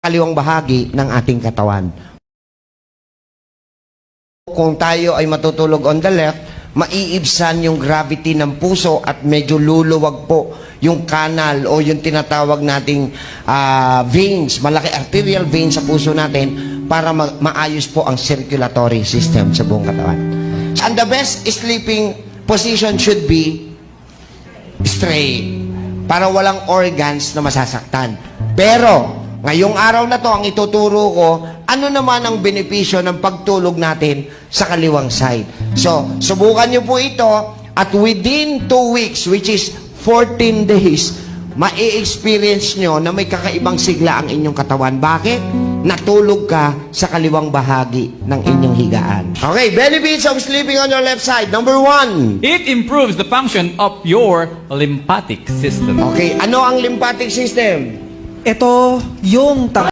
kaliwang bahagi ng ating katawan. Kung tayo ay matutulog on the left, maiibsan yung gravity ng puso at medyo luluwag po yung kanal o yung tinatawag nating veins, malaki arterial veins sa puso natin para maayos po ang circulatory system sa buong katawan. And the best sleeping position should be straight para walang organs na masasaktan. Pero ngayong araw na to, ang ituturo ko, ano naman ang benepisyo ng pagtulog natin sa kaliwang side. So, subukan nyo po ito at within 2 weeks, which is 14 days, ma-experience nyo na may kakaibang sigla ang inyong katawan. Bakit? Natulog ka sa kaliwang bahagi ng inyong higaan. Okay, benefits of sleeping on your left side. Number 1. It improves the function of your lymphatic system. Okay, ano ang lymphatic system? Ito yung